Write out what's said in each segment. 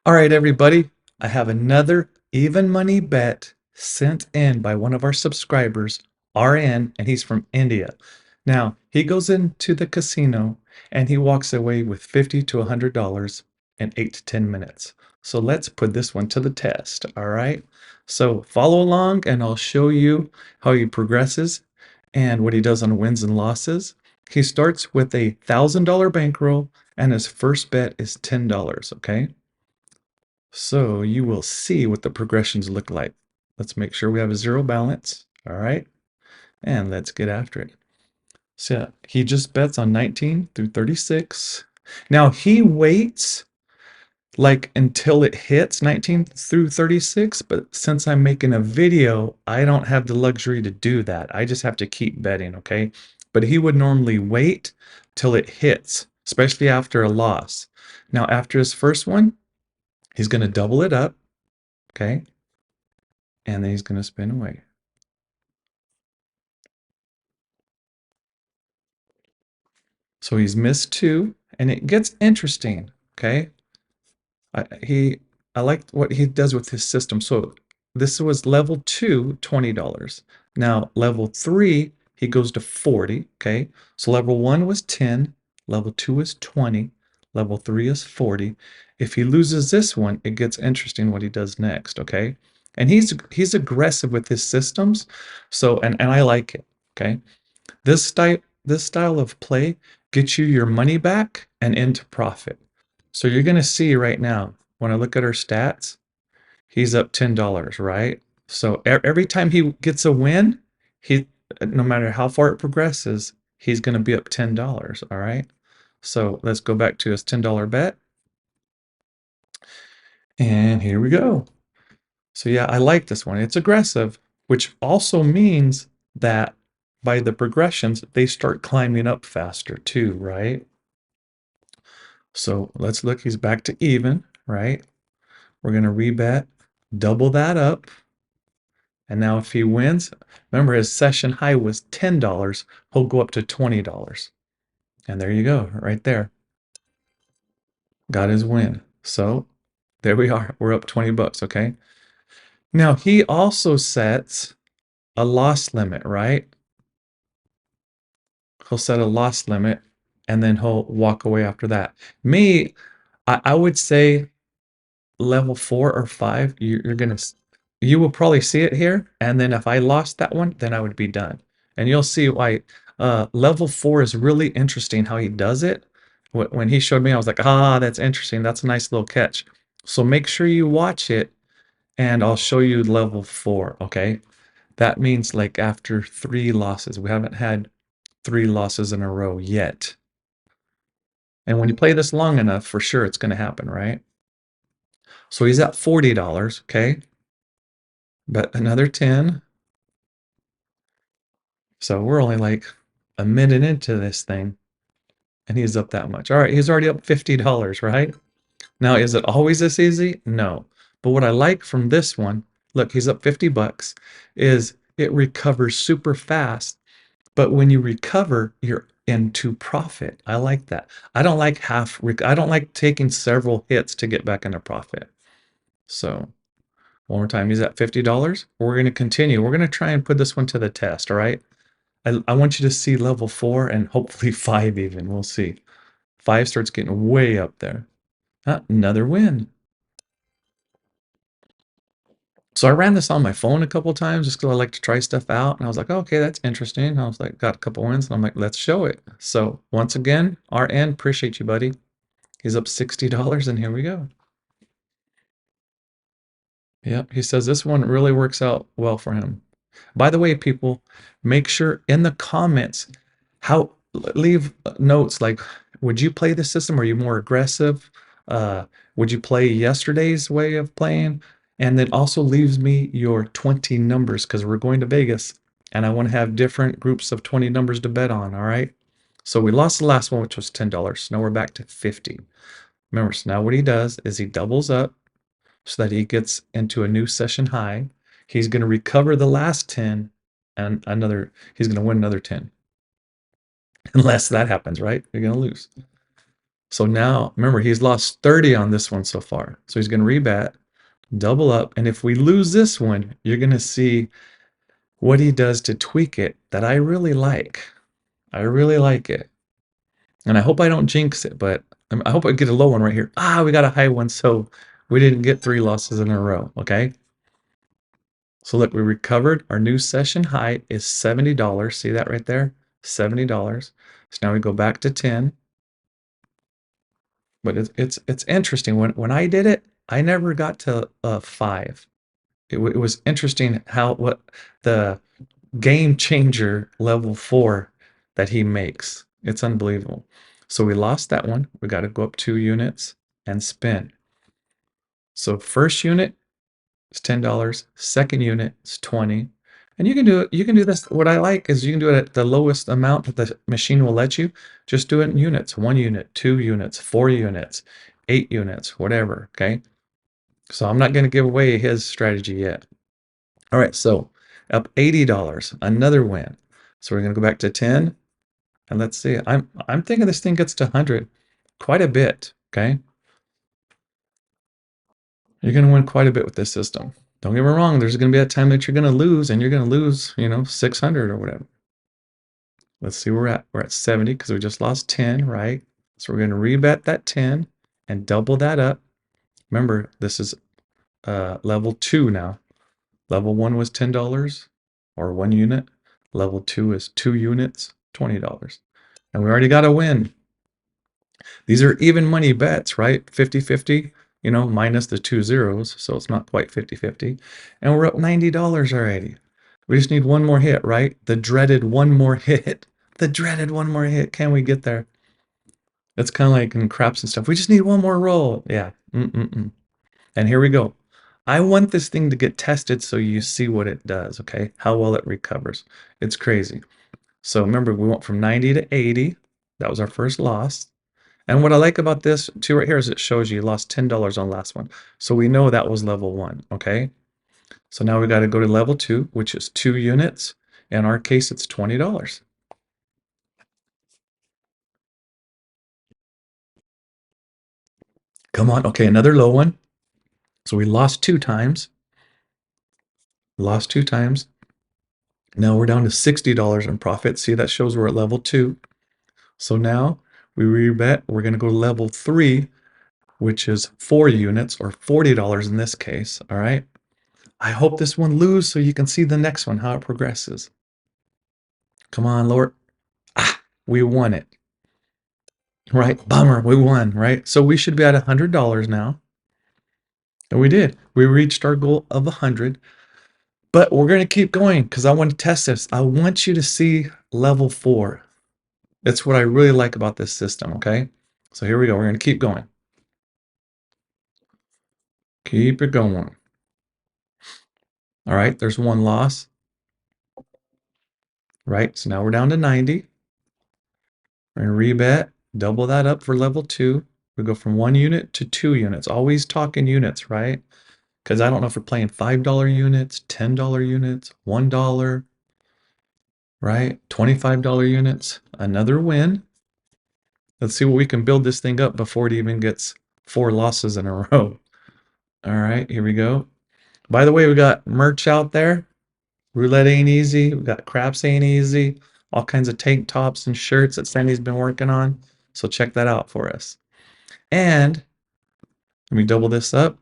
All right, everybody, I have another even money bet sent in by one of our subscribers, RN, and he's from India. Now, he goes into the casino and he walks away with $50 to $100 in 8 to 10 minutes. So let's put this one to the test, all right? So follow along and I'll show you how he progresses and what he does on wins and losses. He starts with a $1,000 bankroll and his first bet is $10, okay? So you will see what the progressions look like. Let's make sure we have a zero balance. All right. And let's get after it. So he just bets on 19 through 36. Now he waits like until it hits 19 through 36, but since I'm making a video, I don't have the luxury to do that. I just have to keep betting, okay? But he would normally wait till it hits, especially after a loss. Now, after his first one, he's going to double it up, okay? And then he's going to spin away. So he's missed two, and it gets interesting. Okay, he I like what he does with his system. So this was level two, $20. Now level three, he goes to 40. Okay, so level one was 10, level two is 20, level three is 40. If he loses this one, it gets interesting what he does next. Okay, and he's aggressive with his systems. So and I like it. Okay. This style of play gets you your money back and into profit. So you're going to see right now when I look at our stats, he's up $10, right? So every time he gets a win, he no matter how far it progresses, he's going to be up $10, all right? So let's go back to his $10 bet. And here we go. So yeah, I like this one. It's aggressive, which also means that by the progressions, they start climbing up faster too, right? So let's look, he's back to even, right? We're going to rebet, double that up. And now if he wins, remember his session high was $10, he'll go up to $20. And there you go, right there. Got his win. So there we are. We're up 20 bucks, okay? Now he also sets a loss limit, right? He'll set a loss limit and then he'll walk away after that. Me, I would say level 4 or 5, you will probably see it here. And then if I lost that one, then I would be done. And you'll see why level 4 is really interesting how he does it. When he showed me, I was like, ah, that's interesting. That's a nice little catch. So make sure you watch it and I'll show you level 4, okay? That means like after 3 losses. We haven't had 3 losses in a row yet. And when you play this long enough, for sure it's going to happen, right? So he's at $40, okay? But another 10. So we're only like a minute into this thing and he's up that much. All right, he's already up $50, right? Now, is it always this easy? No. But what I like from this one, look, he's up 50 bucks, is it recovers super fast. But when you recover, you're into profit. I like that. I don't like I don't like taking several hits to get back into profit. So one more time, he's at $50. We're going to continue. We're going to try and put this one to the test, all right? I want you to see level 4 and hopefully 5 even. We'll see. 5 starts getting way up there. Another win. So I ran this on my phone a couple times just because I like to try stuff out. And I was like, oh, okay, that's interesting. I was like, got a couple wins. And I'm like, let's show it. So once again, RN, appreciate you, buddy. He's up $60 and here we go. Yep, he says this one really works out well for him. By the way, people, make sure in the comments how leave notes like, would you play this system? Are you more aggressive? Would you play yesterday's way of playing? And then also leaves me your 20 numbers because we're going to Vegas and I want to have different groups of 20 numbers to bet on. All right. So we lost the last one, which was $10. Now we're back to 50. Remember, so now what he does is he doubles up so that he gets into a new session high. He's going to recover the last 10 and he's going to win another 10. Unless that happens, right? You're going to lose. So now, remember, he's lost 30 on this one so far. So he's going to rebet, double up. And if we lose this one, you're going to see what he does to tweak it that I really like. I really like it. And I hope I don't jinx it, but I hope I get a low one right here. Ah, we got a high one, so we didn't get 3 losses in a row, okay? So look, we recovered. Our new session high is $70. See that right there? $70. So now we go back to 10. But it's interesting. When I did it, I never got to 5. It was interesting how what the game changer level 4 that he makes. It's unbelievable. So we lost that one. We got to go up 2 units and spin. So first unit is $10. Second unit is 20. And you can do it. You can do this. What I like is you can do it at the lowest amount that the machine will let you. Just do it in units. 1 unit, 2 units, 4 units, 8 units, whatever. Okay. So I'm not going to give away his strategy yet. All right. So up $80, another win. So we're going to go back to 10. And let's see. I'm thinking this thing gets to 100 quite a bit. Okay. You're going to win quite a bit with this system. Don't get me wrong. There's going to be a time that you're going to lose, and you're going to lose, 600 or whatever. Let's see where we're at. We're at 70 because we just lost 10, right? So we're going to rebet that 10 and double that up. Remember, this is level 2 now. Level 1 was $10 or 1 unit. Level 2 is 2 units, $20. And we already got a win. These are even money bets, right? 50-50, minus the 2 zeros, so it's not quite 50-50. And we're up $90 already. We just need one more hit, right? The dreaded one more hit. The dreaded one more hit. Can we get there? It's kind of like in craps and stuff. We just need one more roll. Yeah. And here we go. I want this thing to get tested so you see what it does, okay? How well it recovers. It's crazy. So remember, we went from 90 to 80. That was our first loss. And what I like about this too right here is it shows you lost $10 on the last one. So we know that was level 1, okay? So now we got to go to level 2, which is 2 units. In our case, it's $20. Come on. Okay, another low one. So we lost 2 times. Lost 2 times. Now we're down to $60 in profit. See, that shows we're at level 2. So now we rebet. We're going to go to level 3, which is 4 units or $40 in this case. All right. I hope this one loses so you can see the next one, how it progresses. Come on, Lord. Ah, we won it. Right? Bummer. We won, right? So we should be at $100 now. And we did. We reached our goal of 100. But we're going to keep going because I want to test this. I want you to see level 4. That's what I really like about this system, okay? So here we go. We're going to keep going. Keep it going. All right, there's one loss. Right, so now we're down to 90. We're going to rebet, double that up for level 2. We go from 1 unit to 2 units. Always talking units, right? Because I don't know if we're playing $5 units, $10 units, $1, right? $25 units. Another win. Let's see what we can build this thing up before it even gets 4 losses in a row. All right, here we go. By the way, we got merch out there. Roulette ain't easy. We got craps ain't easy. All kinds of tank tops and shirts that Sandy's been working on. So check that out for us. And let me double this up.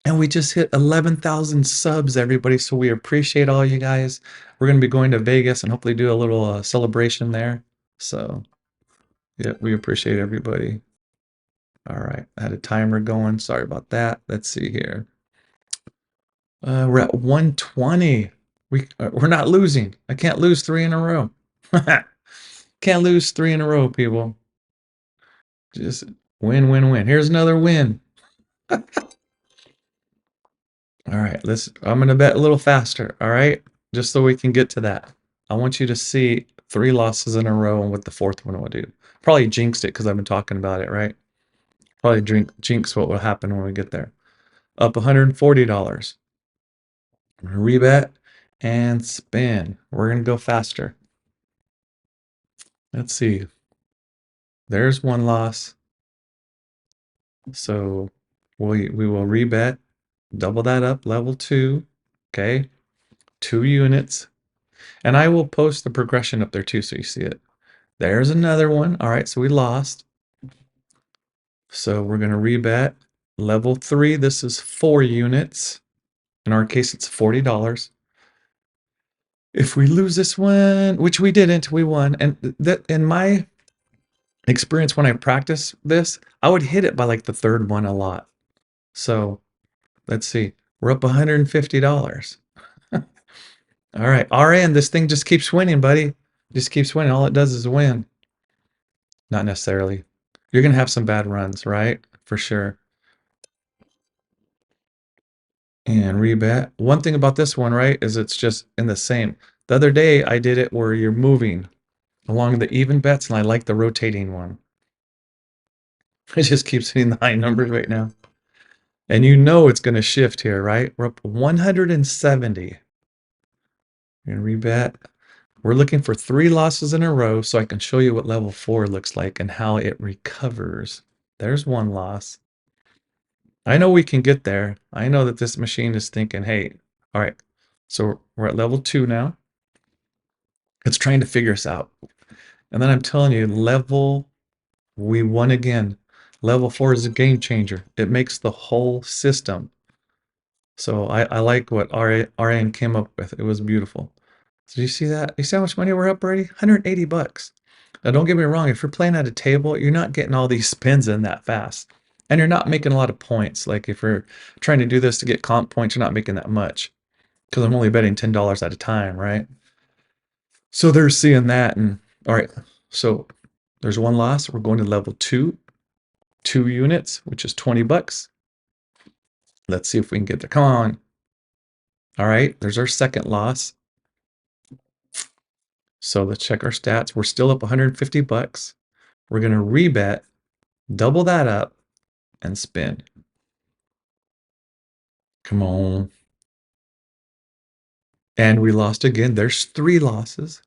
And we just hit 11,000 subs, everybody. So we appreciate all you guys. We're going to be going to Vegas and hopefully do a little celebration there. So, yeah, we appreciate everybody. All right. I had a timer going. Sorry about that. Let's see here. We're at 120. We're not losing. I can't lose 3 in a row. Can't lose 3 in a row, people. Just win, win, win. Here's another win. All right, I'm gonna bet a little faster, all right? Just so we can get to that. I want you to see 3 losses in a row and what the 4th one will do. Probably jinxed it because I've been talking about it, right? Probably jinx what will happen when we get there. Up $140. Rebet and spin. We're gonna go faster. Let's see. There's one loss. So we will rebet, double that up, level 2. Okay. 2 units. And I will post the progression up there too so you see it. There's another one. All right, so we lost. So we're going to rebet. Level 3, this is 4 units. In our case, it's $40. If we lose this one, which we didn't, we won. And that in my experience when I practice this, I would hit it by like the third one a lot. So let's see. We're up $150. All right, RN, this thing just keeps winning, buddy. Just keeps winning. All it does is win. Not necessarily. You're going to have some bad runs, right? For sure. And rebet. One thing about this one, right, is it's just in the same. The other day, I did it where you're moving along the even bets, and I like the rotating one. It just keeps hitting the high numbers right now. And you know it's going to shift here, right? We're up 170. You're going to rebet. We're looking for 3 losses in a row so I can show you what level 4 looks like and how it recovers. There's one loss. I know we can get there. I know that this machine is thinking, hey, all right, so we're at level 2 now. It's trying to figure us out. And then I'm telling you, we won again. Level 4 is a game changer. It makes the whole system. So I like what RN came up with. It was beautiful. So you see that? You see how much money we're up already? 180 bucks. Now don't get me wrong, if you're playing at a table, you're not getting all these spins in that fast. And you're not making a lot of points. Like if you're trying to do this to get comp points, you're not making that much. Because I'm only betting $10 at a time, right? So they're seeing that, and all right, so there's one loss. We're going to level 2, 2 units, which is 20 bucks. Let's see if we can get there. Come on. All right, there's our second loss. So let's check our stats. We're still up 150 bucks. We're going to rebet, double that up, and spin. Come on. And we lost again. There's 3 losses.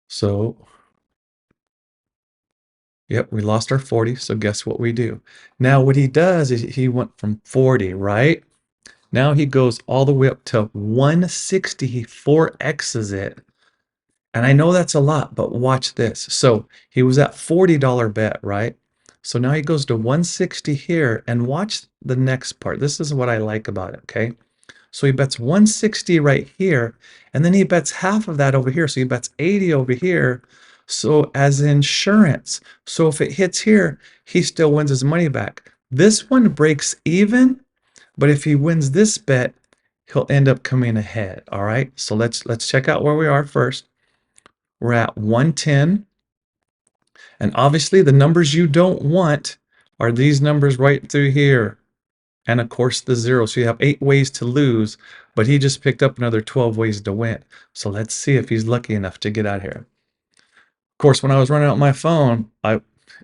So, yep, we lost our 40. So guess what we do? Now what he does is he went from 40, right? Now he goes all the way up to 160, 4x's it. And I know that's a lot, but watch this. So he was at $40 bet, right? So now he goes to 160 here, and watch the next part. This is what I like about it, okay? So he bets 160 right here, and then he bets half of that over here. So he bets 80 over here. So as insurance. So if it hits here, he still wins his money back. This one breaks even, but if he wins this bet, he'll end up coming ahead. All right. So let's check out where we are first. We're at 110. And obviously the numbers you don't want are these numbers right through here. And of course the 0. So you have 8 ways to lose, but he just picked up another 12 ways to win. So let's see if he's lucky enough to get out here. Of course, when I was running out my phone,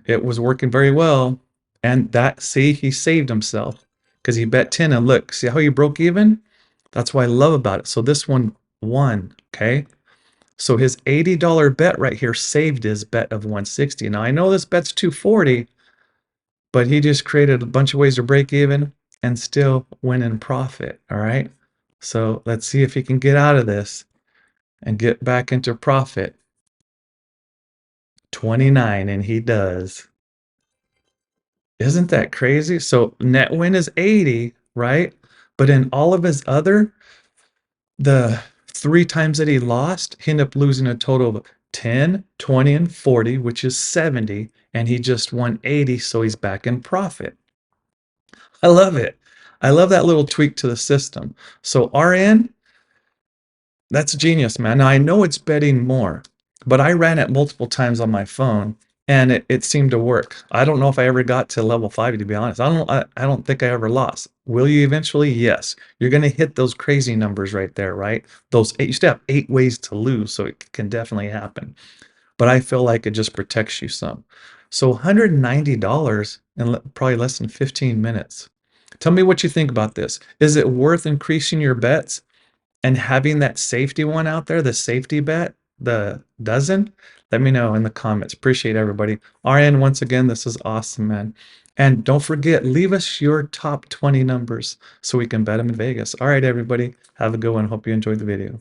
it was working very well. And see, he saved himself because he bet 10, and look, see how he broke even? That's what I love about it. So this one won, okay? So his $80 bet right here saved his bet of 160. Now I know this bet's 240, but he just created a bunch of ways to break even and still win in profit, all right? So let's see if he can get out of this and get back into profit. 29, and he does. Isn't that crazy? So net win is 80, right? But in all of his the 3 times that he lost, he ended up losing a total of 10, 20, and 40, which is 70, and he just won 80, so he's back in profit. I love it. I love that little tweak to the system. So RN, that's genius, man. Now I know it's betting more, but I ran it multiple times on my phone, and it seemed to work. I don't know if I ever got to level 5, to be honest. I don't think I ever lost. Will you eventually? Yes. You're going to hit those crazy numbers right there, right? Those 8, you still have 8 ways to lose, so it can definitely happen. But I feel like it just protects you some. So $190 in probably less than 15 minutes. Tell me what you think about this. Is it worth increasing your bets and having that safety one out there, the safety bet, the dozen? Let me know in the comments. Appreciate everybody. RN, once again, this is awesome, man. And don't forget, leave us your top 20 numbers so we can bet them in Vegas. All right, everybody. Have a good one. Hope you enjoyed the video.